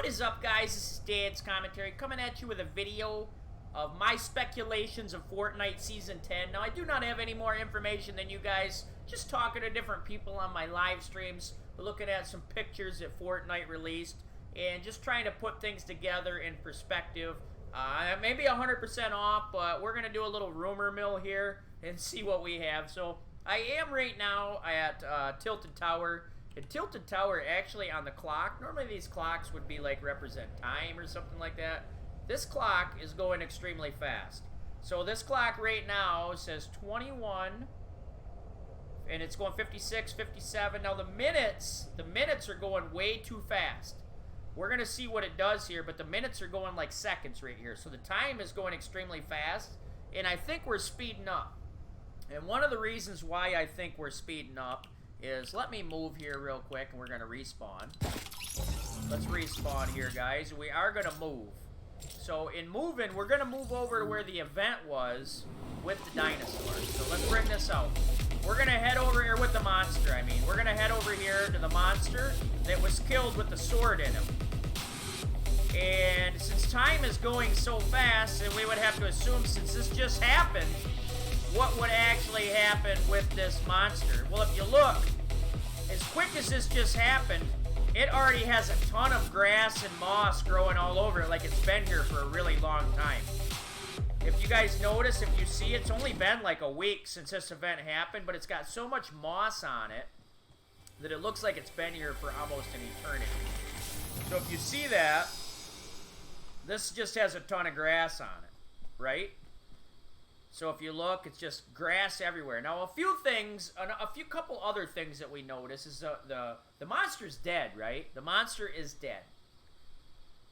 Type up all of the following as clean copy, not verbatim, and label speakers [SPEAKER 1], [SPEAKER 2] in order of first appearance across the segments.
[SPEAKER 1] What is up, guys? This is Dan's Commentary coming at you with a video of my speculations of Fortnite Season 10. Now, I do not have any more information than you guys. Just talking to different people on my live streams, looking at some pictures that Fortnite released, and just trying to put things together in perspective. Maybe 100% off, but we're going to do a little rumor mill here and see what we have. So, I am right now at Tilted Tower. And Tilted Tower, actually, on the clock, normally these clocks would be like represent time or something like that. This clock is going extremely fast. So this clock right now says 21, and it's going 56, 57. Now the minutes are going way too fast. We're going to see what it does here, but the minutes are going like seconds right here. So the time is going extremely fast, and I think we're speeding up. And one of the reasons why I think we're speeding up is, let me move here real quick, and we're going to respawn. Let's respawn here, guys. We are going to move. So in moving, we're going to move over to where the event was with the dinosaurs. So let's bring this out. We're going to head over here with the monster, We're going to head over here to the monster that was killed with the sword in him. And since time is going so fast, and we would have to assume since this just happened, what would actually happen with this monster? Well, if you look, as quick as this just happened, it already has a ton of grass and moss growing all over it, like it's been here for a really long time. If you guys notice, if you see, it's only been like a week since this event happened, but it's got so much moss on it that it looks like it's been here for almost an eternity. So if you see that, this just has a ton of grass on it, right? So if you look, it's just grass everywhere. Now, a couple other things that we notice is the monster's dead, right? The monster is dead.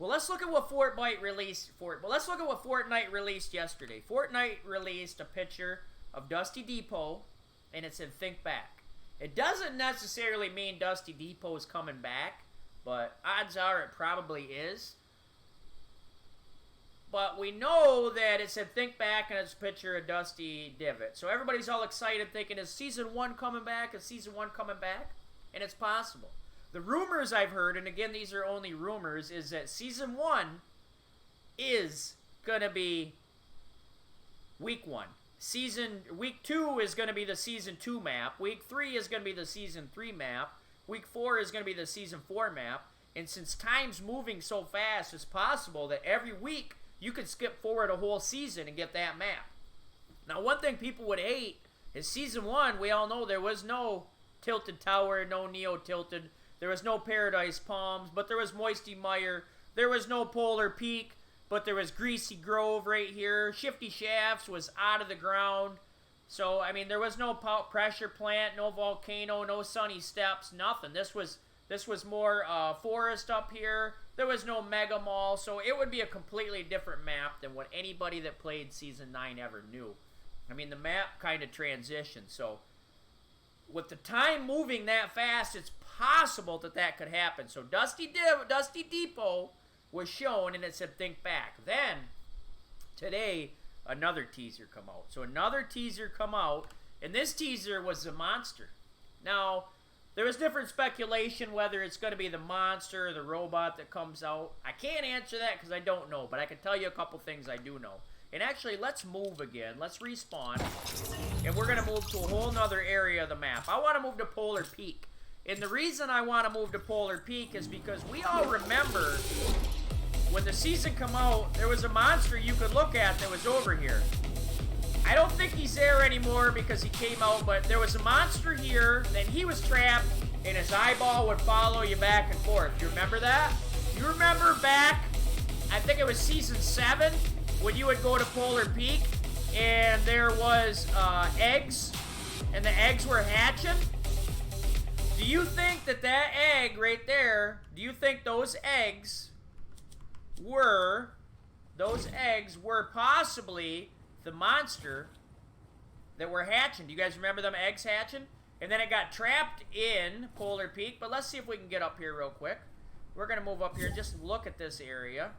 [SPEAKER 1] Well, let's look at what Fortnite released yesterday. Fortnite released a picture of Dusty Depot, and it said "Think Back." It doesn't necessarily mean Dusty Depot is coming back, but odds are it probably is. But we know that it said "Think Back" and it's a picture of Dusty Divot. So everybody's all excited thinking, is Season 1 coming back? Is Season 1 coming back? And it's possible. The rumors I've heard, and again, these are only rumors, is that Season 1 is going to be Week 1. Week 2 is going to be the Season 2 map. Week 3 is going to be the Season 3 map. Week 4 is going to be the Season 4 map. And since time's moving so fast, it's possible that every week you could skip forward a whole season and get that map. Now, one thing people would hate is Season 1, we all know there was no Tilted Tower, no Neo Tilted, there was no Paradise Palms, but there was Moisty Mire, there was no Polar Peak, but there was Greasy Grove right here. Shifty Shafts was out of the ground. So, there was no pressure plant, no volcano, no sunny steps, nothing. This was more forest up here. There was no Mega Mall, so it would be a completely different map than what anybody that played Season 9 ever knew. The map kind of transitioned, so with the time moving that fast, it's possible that could happen. So Dusty Depot was shown, and it said "Think Back." Then, today, another teaser come out. So another teaser come out, and this teaser was the monster. Now, there was different speculation whether it's going to be the monster or the robot that comes out. I can't answer that because I don't know, but I can tell you a couple things I do know. And actually, let's move again. Let's respawn. And we're going to move to a whole nother area of the map. I want to move to Polar Peak. And the reason I want to move to Polar Peak is because we all remember when the season come out, there was a monster you could look at that was over here. I don't think he's there anymore because he came out, but there was a monster here, then he was trapped, and his eyeball would follow you back and forth. You remember that? You remember back, I think it was Season 7, when you would go to Polar Peak, and there was eggs, and the eggs were hatching? Do you think that egg right there, do you think those eggs were possibly the monster that were hatching? Do you guys remember them eggs hatching? And then it got trapped in Polar Peak. But let's see if we can get up here real quick. We're going to move up here and just look at this area.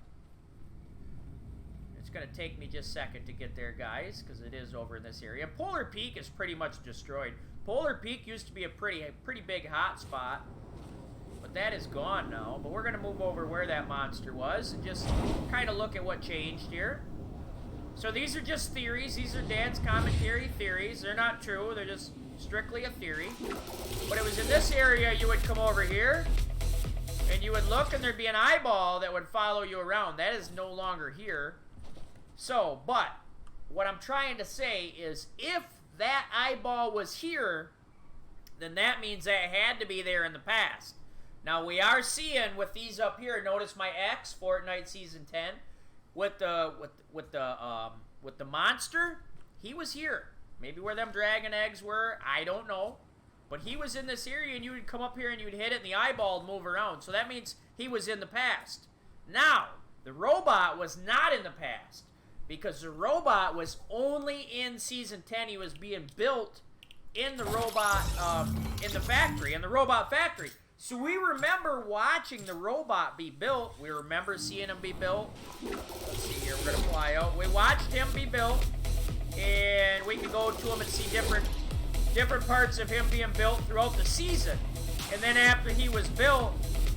[SPEAKER 1] It's going to take me just a second to get there, guys, because it is over in this area. Polar Peak is pretty much destroyed. Polar Peak used to be a pretty big hot spot. But but that is gone now. But we're going to move over where that monster was and just kind of look at what changed here. So these are just theories. These are Dad's commentary theories. They're not true. They're just strictly a theory. But it was in this area you would come over here, and you would look, and there'd be an eyeball that would follow you around. That is no longer here. So, but what I'm trying to say is if that eyeball was here, then that means that it had to be there in the past. Now, we are seeing with these up here, notice my X, Fortnite Season 10, with the monster, he was here. Maybe where them dragon eggs were, I don't know. But he was in this area, and you would come up here and you would hit it, and the eyeball would move around. So that means he was in the past. Now, the robot was not in the past, because the robot was only in Season 10. He was being built in the robot, in the factory, in the robot factory. So we remember watching the robot be built. We remember seeing him be built. Let's see here, we're going to fly out. We watched him be built, and we can go to him and see different parts of him being built throughout the season. And then after he was built,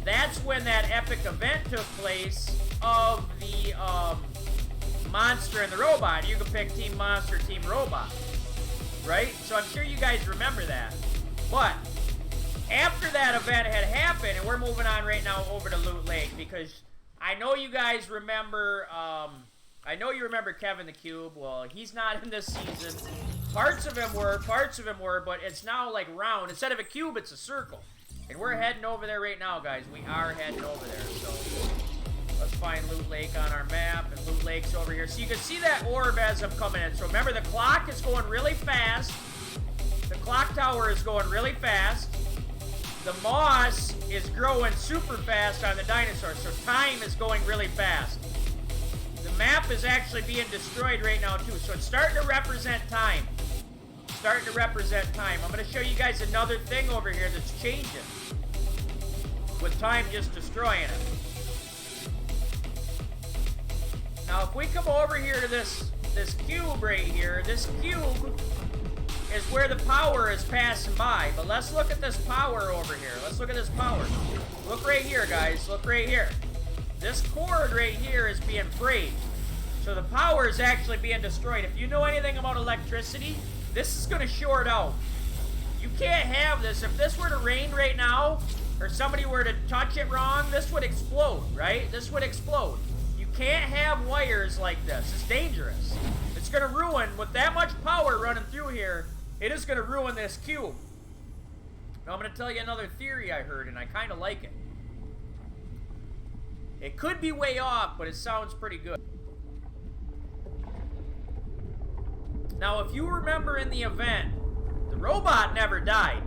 [SPEAKER 1] that's when that epic event took place of the monster and the robot. You can pick Team Monster, Team Robot, right? So I'm sure you guys remember that. But after that event had happened, and we're moving on right now over to Loot Lake, because I know you guys remember, I know you remember Kevin the Cube. Well, he's not in this season. Parts of him were, but it's now like round. Instead of a cube, it's a circle. And we're heading over there right now, guys. We are heading over there. So let's find Loot Lake on our map, and Loot Lake's over here. So you can see that orb as I'm coming in. So remember, the clock is going really fast. The clock tower is going really fast. The moss is growing super fast on the dinosaur, so time is going really fast. The map is actually being destroyed right now, too, so it's starting to represent time. I'm going to show you guys another thing over here that's changing with time just destroying it. Now, if we come over here to this cube right here, this cube is where the power is passing by. But let's look at this power over here. Let's look at this power. Look right here, guys. Look right here. This cord right here is being frayed. So the power is actually being destroyed. If you know anything about electricity, this is going to short out. You can't have this. If this were to rain right now, or somebody were to touch it wrong, this would explode, right? This would explode. You can't have wires like this. It's dangerous. It's going to ruin, with that much power running through here, it is going to ruin this cube. Now I'm going to tell you another theory I heard, and I kind of like it. It could be way off, but it sounds pretty good. Now, if you remember in the event, the robot never died.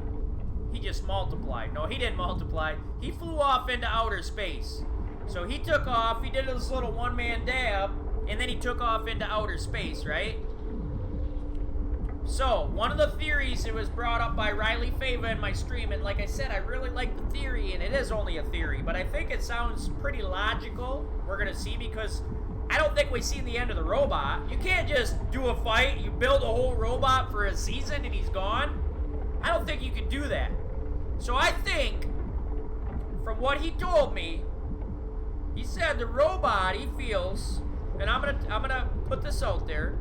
[SPEAKER 1] He just multiplied. No, he didn't multiply. He flew off into outer space. So he took off, he did this little one-man dab, and then he took off into outer space, right? So, one of the theories, it was brought up by Riley Fava in my stream, and like I said, I really like the theory, and it is only a theory, but I think it sounds pretty logical. We're going to see, because I don't think we've seen the end of the robot. You can't just do a fight, you build a whole robot for a season, and he's gone. I don't think you can do that. So I think, from what he told me, he said the robot, he feels, and I'm gonna put this out there,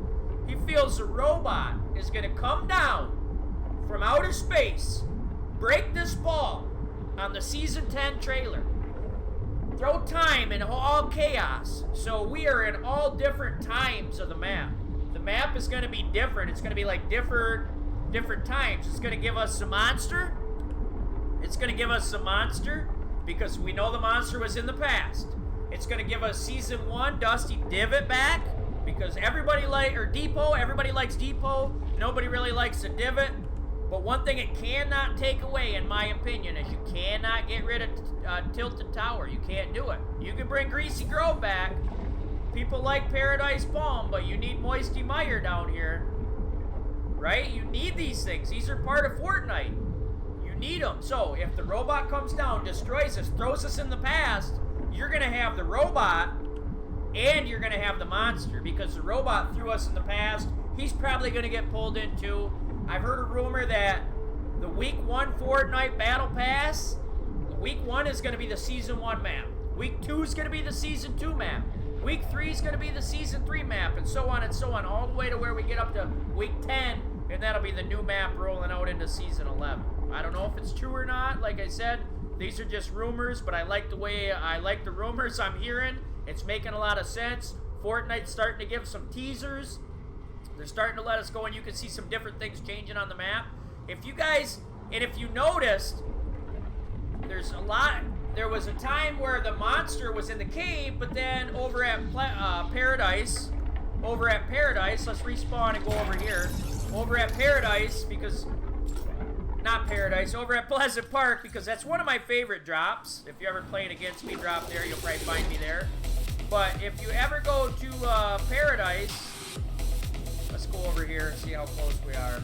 [SPEAKER 1] he feels the robot is gonna come down from outer space, break this ball on the Season 10 trailer, throw time in all chaos, so we are in all different times of the map. The map is gonna be different. It's gonna be like different times. It's gonna give us some monster. It's gonna give us some monster because we know the monster was in the past. It's gonna give us Season 1 Dusty Divot back because everybody likes Depot. Nobody really likes the Divot. But one thing it cannot take away, in my opinion, is you cannot get rid of Tilted Tower. You can't do it. You can bring Greasy Grove back. People like Paradise Palm, but you need Moisty Mire down here. Right? You need these things. These are part of Fortnite. You need them. So, if the robot comes down, destroys us, throws us in the past, you're going to have the robot and you're going to have the monster because the robot threw us in the past. He's probably going to get pulled in too. I've heard a rumor that the Week 1 Fortnite Battle Pass, Week 1 is going to be the Season 1 map. Week 2 is going to be the Season 2 map. Week 3 is going to be the Season 3 map, and so on, all the way to where we get up to Week 10, and that'll be the new map rolling out into Season 11. I don't know if it's true or not. Like I said, these are just rumors, but I like the rumors I'm hearing. It's making a lot of sense. Fortnite's starting to give some teasers. They're starting to let us go, and you can see some different things changing on the map. If you guys, and if you noticed, there was a time where the monster was in the cave, but then over at Paradise, let's respawn and go over here. Over at Paradise, over at Pleasant Park, because that's one of my favorite drops. If you're ever playing against me, drop there, you'll probably find me there. But if you ever go to Paradise, let's go over here and see how close we are.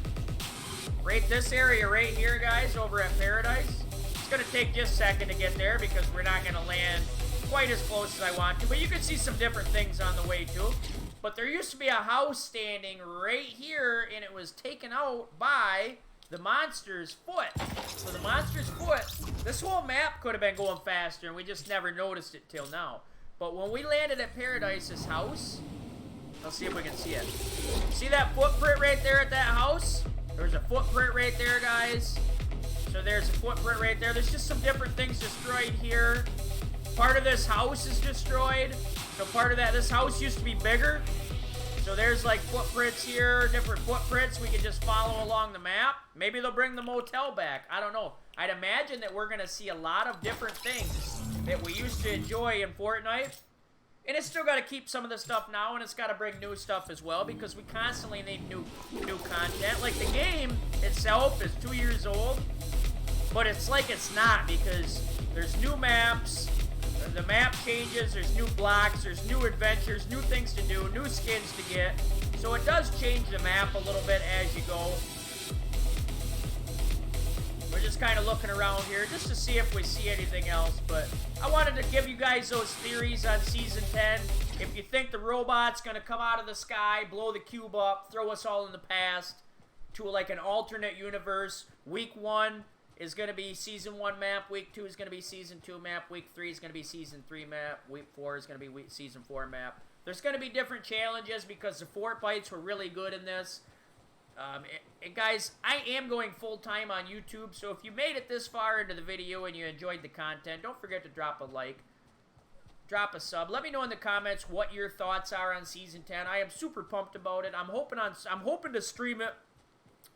[SPEAKER 1] Right this area right here, guys, over at Paradise. It's going to take just a second to get there because we're not going to land quite as close as I want to. But you can see some different things on the way, too. But there used to be a house standing right here, and it was taken out by the monster's foot. So the monster's foot, this whole map could have been going faster, and we just never noticed it till now. But when we landed at Paradise's house, let's see if we can see it. See that footprint right there at that house? There's a footprint right there, guys. So there's a footprint right there. There's just some different things destroyed here. Part of this house is destroyed. So part of that, this house used to be bigger. So there's like footprints here, different footprints. We can just follow along the map. Maybe they'll bring the motel back. I don't know. I'd imagine that we're going to see a lot of different things that we used to enjoy in Fortnite. And it's still got to keep some of the stuff now, and it's got to bring new stuff as well, because we constantly need new content. Like, the game itself is 2 years old, but it's like it's not, because there's new maps, the map changes, there's new blocks, there's new adventures, new things to do, new skins to get. So it does change the map a little bit as you go. We're just kind of looking around here just to see if we see anything else, but I wanted to give you guys those theories on Season 10. If you think the robot's going to come out of the sky, blow the cube up, throw us all in the past to like an alternate universe, Week 1 is going to be Season 1 map, Week 2 is going to be Season 2 map, Week 3 is going to be Season 3 map, Week 4 is going to be Season 4 map. There's going to be different challenges because the Fortbites were really good in this. Guys, I am going full-time on YouTube, so if you made it this far into the video and you enjoyed the content, don't forget to drop a like, drop a sub. Let me know in the comments what your thoughts are on Season 10. I am super pumped about it. I'm hoping to stream it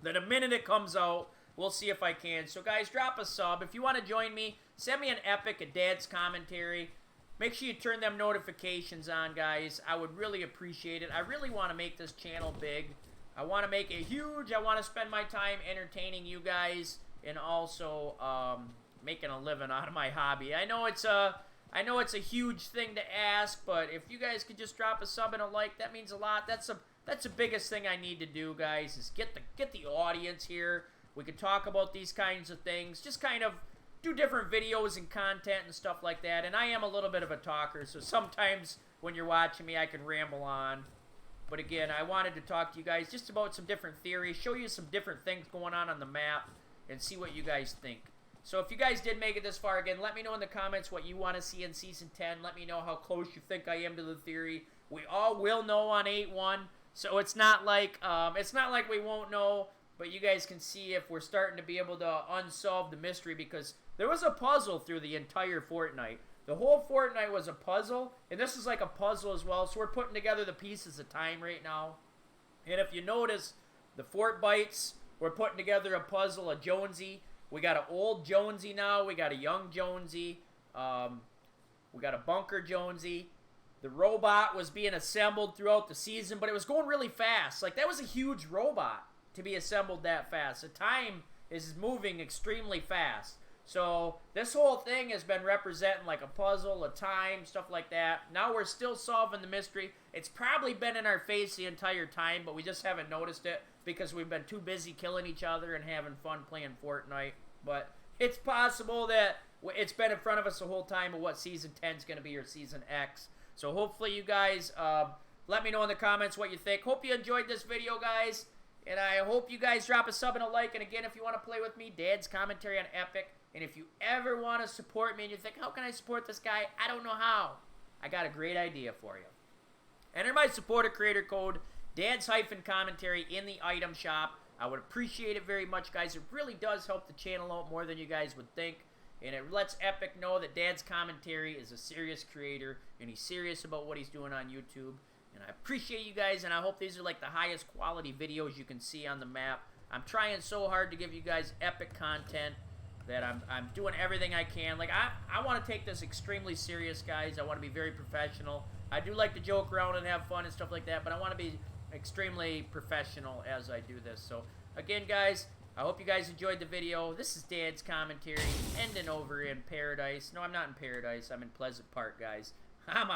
[SPEAKER 1] the minute it comes out. We'll see if I can. So, guys, drop a sub. If you want to join me, send me an epic at Dad's Commentary. Make sure you turn them notifications on, guys. I would really appreciate it. I really want to make this channel big. I want to make it huge. I want to spend my time entertaining you guys and also making a living out of my hobby. I know it's a huge thing to ask, but if you guys could just drop a sub and a like, that means a lot. That's the biggest thing I need to do, guys, is get the audience here. We could talk about these kinds of things. Just kind of do different videos and content and stuff like that. And I am a little bit of a talker, so sometimes when you're watching me, I can ramble on. But again, I wanted to talk to you guys just about some different theories, show you some different things going on the map, and see what you guys think. So if you guys did make it this far, again, let me know in the comments what you want to see in Season 10. Let me know how close you think I am to the theory. We all will know on 8-1, so it's not like we won't know, but you guys can see if we're starting to be able to unsolve the mystery, because there was a puzzle through the entire Fortnite. The whole Fortnite was a puzzle, and this is like a puzzle as well, so we're putting together the pieces of time right now. And if you notice, the Fortbites, we're putting together a puzzle, a Jonesy. We got an old Jonesy now, we got a young Jonesy, we got a bunker Jonesy. The robot was being assembled throughout the season, but it was going really fast. Like, that was a huge robot to be assembled that fast. The time is moving extremely fast. So this whole thing has been representing like a puzzle, a time, stuff like that. Now we're still solving the mystery. It's probably been in our face the entire time, but we just haven't noticed it because we've been too busy killing each other and having fun playing Fortnite. But it's possible that it's been in front of us the whole time of what Season 10 is going to be, or Season X. So hopefully you guys let me know in the comments what you think. Hope you enjoyed this video, guys. And I hope you guys drop a sub and a like. And again, if you want to play with me, Dad's Commentary on Epic. And if you ever want to support me and you think, how can I support this guy? I don't know how. I got a great idea for you. Enter my supporter creator code, Dad's-commentary in the item shop. I would appreciate it very much, guys. It really does help the channel out more than you guys would think. And it lets Epic know that Dad's Commentary is a serious creator and he's serious about what he's doing on YouTube. And I appreciate you guys, and I hope these are like the highest quality videos you can see on the map. I'm trying so hard to give you guys epic content that I'm doing everything I can. Like, I want to take this extremely serious, guys. I want to be very professional. I do like to joke around and have fun and stuff like that, but I want to be extremely professional as I do this. So, again, guys, I hope you guys enjoyed the video. This is Dad's Commentary, ending over in Paradise. No, I'm not in Paradise. I'm in Pleasant Park, guys. I'm